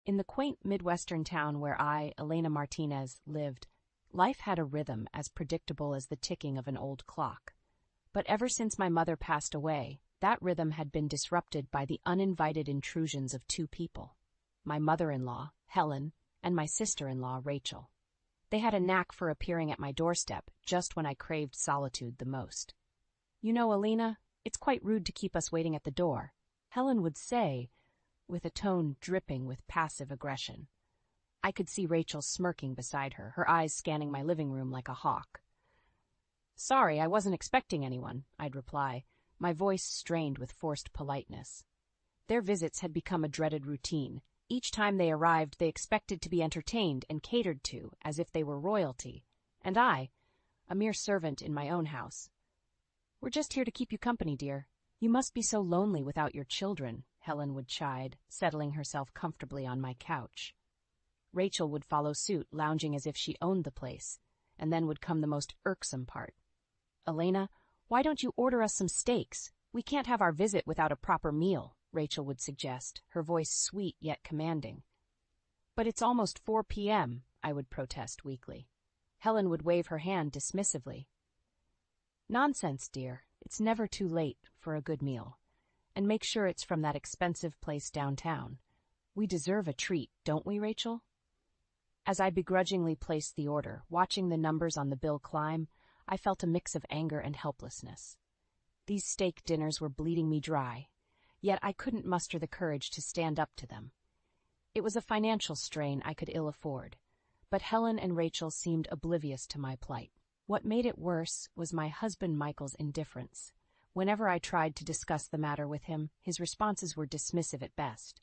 In the quaint Midwestern town where I, Elena Martinez, lived, life had a rhythm as predictable as the ticking of an old clock. But ever since my mother passed away, that rhythm had been disrupted by the uninvited intrusions of two people: my mother-in-law, Helen, and my sister-in-law, Rachel. They had a knack for appearing at my doorstep just when I craved solitude the most. "You know, Elena, it's quite rude to keep us waiting at the door," Helen would say, with a tone dripping with passive aggression. I could see Rachel smirking beside her, her eyes scanning my living room like a hawk. "Sorry, I wasn't expecting anyone," I'd reply, my voice strained with forced politeness. Their visits had become a dreaded routine. Each time they arrived, they expected to be entertained and catered to as if they were royalty, and I, a mere servant in my own house. "We're just here to keep you company, dear. You must be so lonely without your children," Helen would chide, settling herself comfortably on my couch. Rachel would follow suit, lounging as if she owned the place, and then would come the most irksome part. "Elena, why don't you order us some steaks? We can't have our visit without a proper meal," Rachel would suggest, her voice sweet yet commanding. "But it's almost 4 p.m., I would protest weakly. Helen would wave her hand dismissively. "Nonsense, dear. It's never too late for a good meal. And make sure it's from that expensive place downtown. We deserve a treat, don't we, Rachel?" As I begrudgingly placed the order, watching the numbers on the bill climb, I felt a mix of anger and helplessness. These steak dinners were bleeding me dry, yet I couldn't muster the courage to stand up to them. It was a financial strain I could ill afford, but Helen and Rachel seemed oblivious to my plight. What made it worse was my husband Michael's indifference. Whenever I tried to discuss the matter with him, his responses were dismissive at best.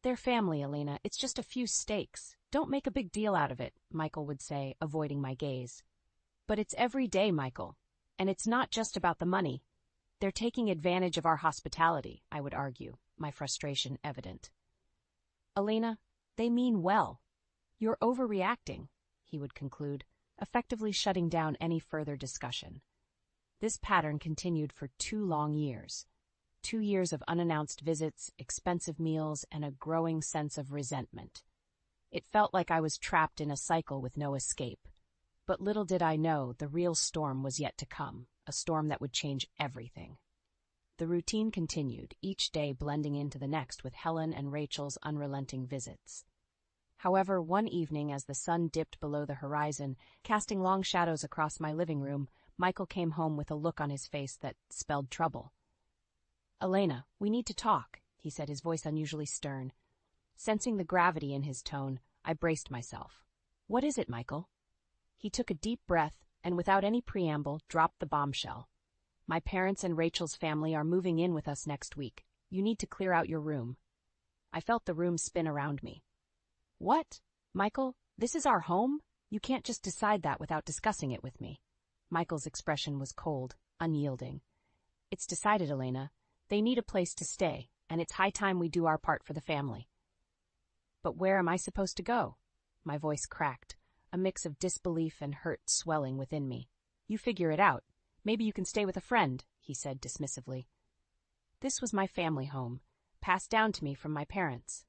"They're family, Elena. It's just a few steaks. Don't make a big deal out of it," Michael would say, avoiding my gaze. "But it's every day, Michael. And it's not just about the money. They're taking advantage of our hospitality," I would argue, my frustration evident. "Elena, they mean well. You're overreacting," he would conclude, effectively shutting down any further discussion. This pattern continued for 2 long years. 2 years of unannounced visits, expensive meals, and a growing sense of resentment. It felt like I was trapped in a cycle with no escape. But little did I know the real storm was yet to come, a storm that would change everything. The routine continued, each day blending into the next with Helen and Rachel's unrelenting visits. However, one evening as the sun dipped below the horizon, casting long shadows across my living room, Michael came home with a look on his face that spelled trouble. "Elena, we need to talk," he said, his voice unusually stern. Sensing the gravity in his tone, I braced myself. "What is it, Michael?" He took a deep breath and, without any preamble, dropped the bombshell. "My parents and Rachel's family are moving in with us next week. You need to clear out your room." I felt the room spin around me. "What? Michael, this is our home? You can't just decide that without discussing it with me." Michael's expression was cold, unyielding. "It's decided, Elena. They need a place to stay, and it's high time we do our part for the family." "But where am I supposed to go?" My voice cracked, a mix of disbelief and hurt swelling within me. "You figure it out. Maybe you can stay with a friend," he said dismissively. This was my family home, passed down to me from my parents.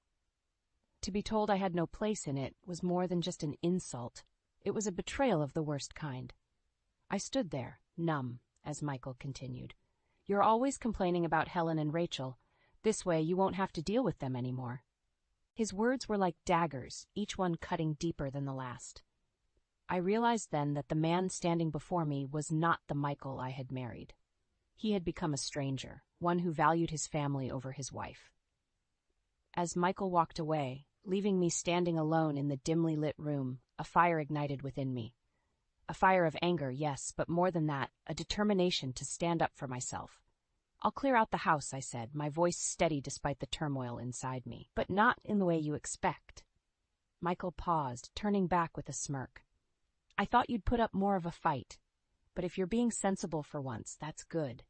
To be told I had no place in it was more than just an insult. It was a betrayal of the worst kind. I stood there, numb, as Michael continued. "You're always complaining about Helen and Rachel. This way you won't have to deal with them anymore." His words were like daggers, each one cutting deeper than the last. I realized then that the man standing before me was not the Michael I had married. He had become a stranger, one who valued his family over his wife. As Michael walked away, leaving me standing alone in the dimly lit room, a fire ignited within me. A fire of anger, yes, but more than that, a determination to stand up for myself. "I'll clear out the house," I said, my voice steady despite the turmoil inside me. "But not in the way you expect." Michael paused, turning back with a smirk. "I thought you'd put up more of a fight. But if you're being sensible for once, that's good."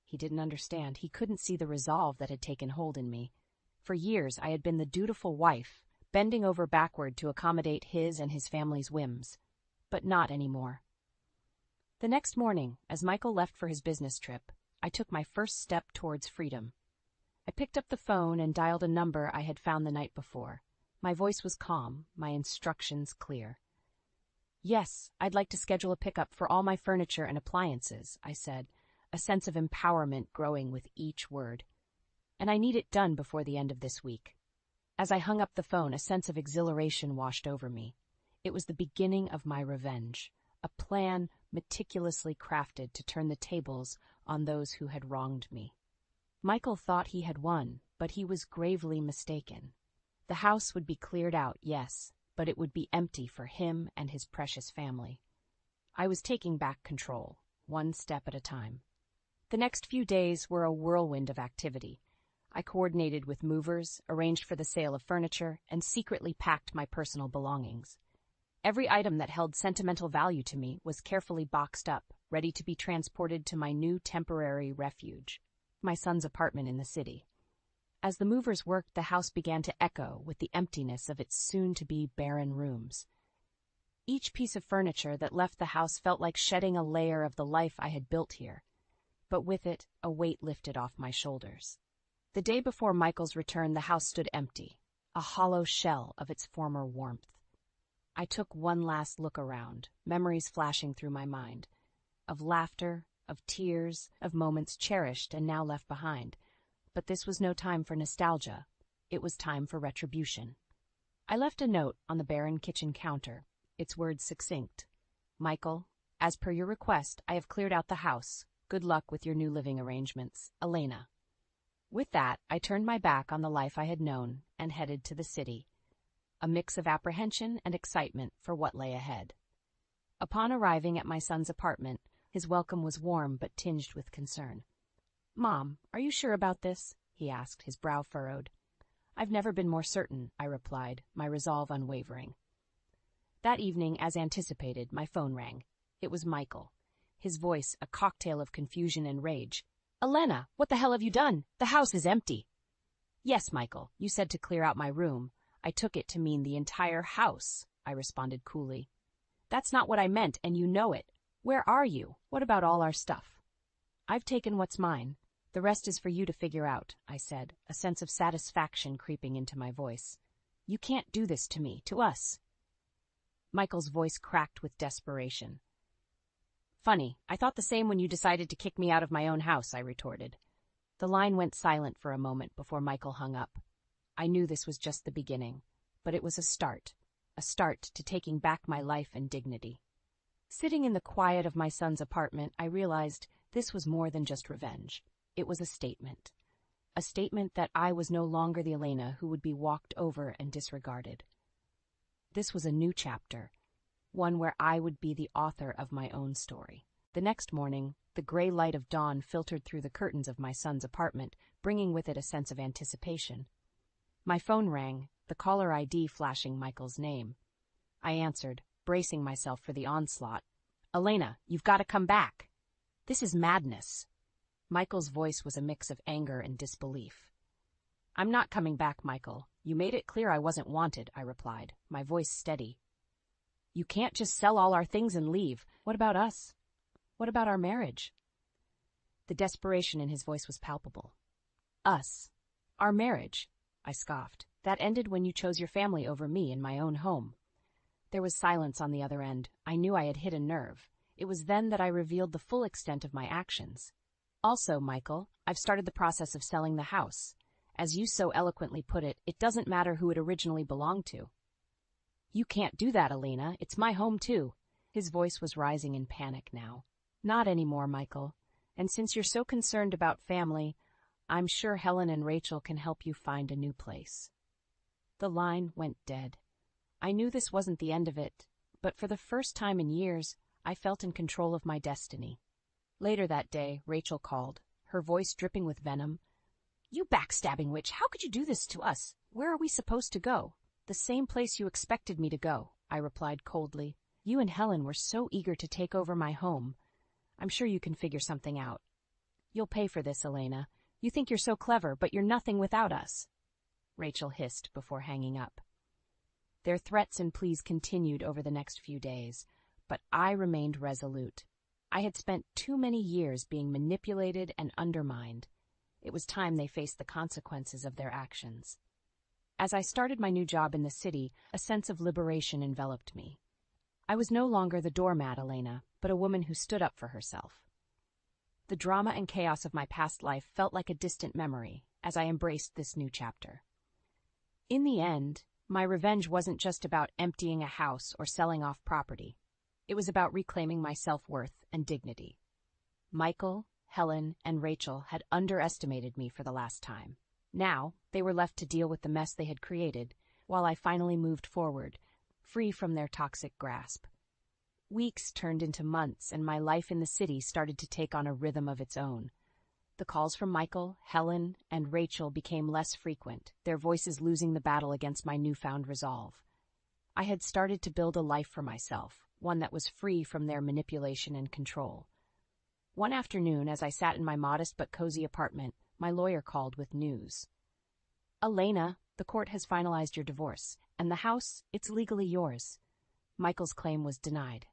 He didn't understand. He couldn't see the resolve that had taken hold in me. For years, I had been the dutiful wife, bending over backward to accommodate his and his family's whims. But not anymore. The next morning, as Michael left for his business trip, I took my first step towards freedom. I picked up the phone and dialed a number I had found the night before. My voice was calm, my instructions clear. "Yes, I'd like to schedule a pickup for all my furniture and appliances," I said, a sense of empowerment growing with each word. "And I need it done before the end of this week." As I hung up the phone, a sense of exhilaration washed over me. It was the beginning of my revenge, a plan meticulously crafted to turn the tables on those who had wronged me. Michael thought he had won, but he was gravely mistaken. The house would be cleared out, yes, but it would be empty for him and his precious family. I was taking back control, one step at a time. The next few days were a whirlwind of activity. I coordinated with movers, arranged for the sale of furniture, and secretly packed my personal belongings. Every item that held sentimental value to me was carefully boxed up, ready to be transported to my new temporary refuge, my son's apartment in the city. As the movers worked, the house began to echo with the emptiness of its soon-to-be barren rooms. Each piece of furniture that left the house felt like shedding a layer of the life I had built here, but with it, a weight lifted off my shoulders. The day before Michael's return, the house stood empty, a hollow shell of its former warmth. I took one last look around, memories flashing through my mind, of laughter, of tears, of moments cherished and now left behind. But this was no time for nostalgia. It was time for retribution. I left a note on the barren kitchen counter, its words succinct. "Michael, as per your request, I have cleared out the house. Good luck with your new living arrangements. Elena." With that, I turned my back on the life I had known and headed to the city, a mix of apprehension and excitement for what lay ahead. Upon arriving at my son's apartment, his welcome was warm but tinged with concern. "Mom, are you sure about this?" he asked, his brow furrowed. "I've never been more certain," I replied, my resolve unwavering. That evening, as anticipated, my phone rang. It was Michael, his voice a cocktail of confusion and rage. "Elena, what the hell have you done? The house is empty." "Yes, Michael, you said to clear out my room. I took it to mean the entire house," I responded coolly. "That's not what I meant, and you know it. Where are you? What about all our stuff?" "I've taken what's mine. The rest is for you to figure out," I said, a sense of satisfaction creeping into my voice. "You can't do this to me, to us." Michael's voice cracked with desperation. "Funny, I thought the same when you decided to kick me out of my own house," I retorted. The line went silent for a moment before Michael hung up. I knew this was just the beginning, but it was a start to taking back my life and dignity. Sitting in the quiet of my son's apartment, I realized this was more than just revenge. It was a statement that I was no longer the Elena who would be walked over and disregarded. This was a new chapter, one where I would be the author of my own story. The next morning, the gray light of dawn filtered through the curtains of my son's apartment, bringing with it a sense of anticipation. My phone rang, the caller ID flashing Michael's name. I answered, bracing myself for the onslaught. "Elena, you've got to come back. This is madness." Michael's voice was a mix of anger and disbelief. "I'm not coming back, Michael. You made it clear I wasn't wanted," I replied, my voice steady. "You can't just sell all our things and leave. What about us? What about our marriage?" The desperation in his voice was palpable. "Us? Our marriage?" I scoffed. "That ended when you chose your family over me in my own home." There was silence on the other end. I knew I had hit a nerve. It was then that I revealed the full extent of my actions. "Also, Michael, I've started the process of selling the house. As you so eloquently put it, it doesn't matter who it originally belonged to." "You can't do that, Elena. It's my home, too." His voice was rising in panic now. "Not anymore, Michael. And since you're so concerned about family, I'm sure Helen and Rachel can help you find a new place." The line went dead. I knew this wasn't the end of it, but for the first time in years, I felt in control of my destiny. Later that day, Rachel called, her voice dripping with venom. "You backstabbing witch, how could you do this to us? Where are we supposed to go?" "The same place you expected me to go," I replied coldly. "You and Helen were so eager to take over my home. I'm sure you can figure something out." "You'll pay for this, Elena. You think you're so clever, but you're nothing without us," Rachel hissed before hanging up. Their threats and pleas continued over the next few days, but I remained resolute. I had spent too many years being manipulated and undermined. It was time they faced the consequences of their actions. As I started my new job in the city, a sense of liberation enveloped me. I was no longer the doormat Elena, but a woman who stood up for herself. The drama and chaos of my past life felt like a distant memory as I embraced this new chapter. In the end, my revenge wasn't just about emptying a house or selling off property. It was about reclaiming my self-worth and dignity. Michael, Helen, and Rachel had underestimated me for the last time. Now, they were left to deal with the mess they had created, while I finally moved forward, free from their toxic grasp. Weeks turned into months, and my life in the city started to take on a rhythm of its own. The calls from Michael, Helen, and Rachel became less frequent, their voices losing the battle against my newfound resolve. I had started to build a life for myself, one that was free from their manipulation and control. One afternoon, as I sat in my modest but cozy apartment, my lawyer called with news. "Elena, the court has finalized your divorce, and the house, it's legally yours." Michael's claim was denied.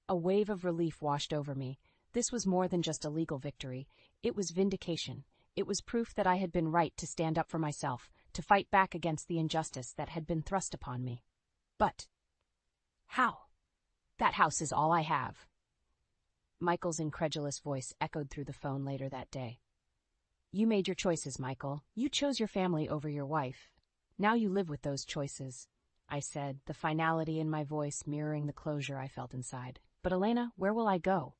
A wave of relief washed over me. This was more than just a legal victory. It was vindication. It was proof that I had been right to stand up for myself, to fight back against the injustice that had been thrust upon me. But how? That house is all I have. Michael's incredulous voice echoed through the phone later that day. "You made your choices, Michael. You chose your family over your wife. Now you live with those choices," I said, the finality in my voice mirroring the closure I felt inside. "But Elena, where will I go?"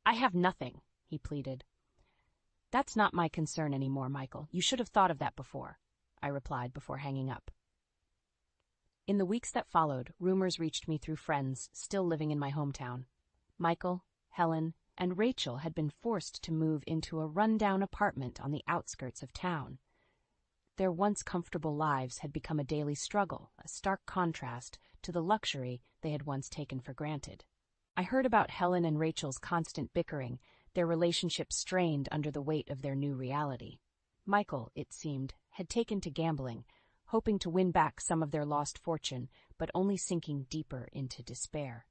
"I have nothing," he pleaded. "That's not my concern anymore, Michael. You should have thought of that before," I replied before hanging up. In the weeks that followed, rumors reached me through friends still living in my hometown. Michael, Helen, and Rachel had been forced to move into a rundown apartment on the outskirts of town. Their once comfortable lives had become a daily struggle, a stark contrast to the luxury they had once taken for granted. I heard about Helen and Rachel's constant bickering, their relationship strained under the weight of their new reality. Michael, it seemed, had taken to gambling, hoping to win back some of their lost fortune, but only sinking deeper into despair.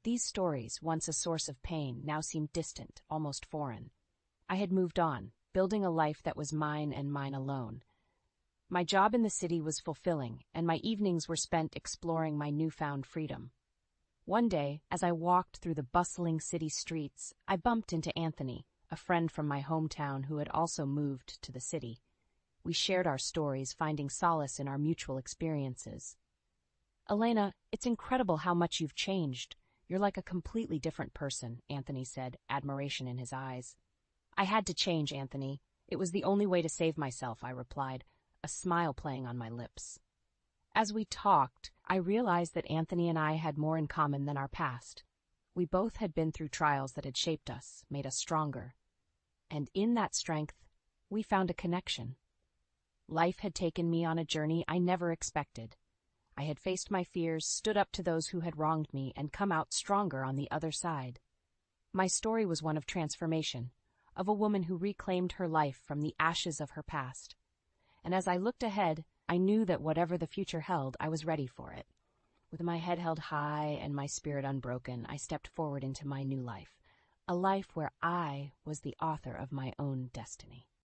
These stories, once a source of pain, now seemed distant, almost foreign. I had moved on, building a life that was mine and mine alone. My job in the city was fulfilling, and my evenings were spent exploring my newfound freedom. One day, as I walked through the bustling city streets, I bumped into Anthony, a friend from my hometown who had also moved to the city. We shared our stories, finding solace in our mutual experiences. "Elena, it's incredible how much you've changed. You're like a completely different person," Anthony said, admiration in his eyes. "I had to change, Anthony. It was the only way to save myself," I replied, a smile playing on my lips. As we talked, I realized that Anthony and I had more in common than our past. We both had been through trials that had shaped us, made us stronger. And in that strength, we found a connection. Life had taken me on a journey I never expected. I had faced my fears, stood up to those who had wronged me, and come out stronger on the other side. My story was one of transformation, of a woman who reclaimed her life from the ashes of her past. And as I looked ahead, I knew that whatever the future held, I was ready for it. With my head held high and my spirit unbroken, I stepped forward into my new life, a life where I was the author of my own destiny.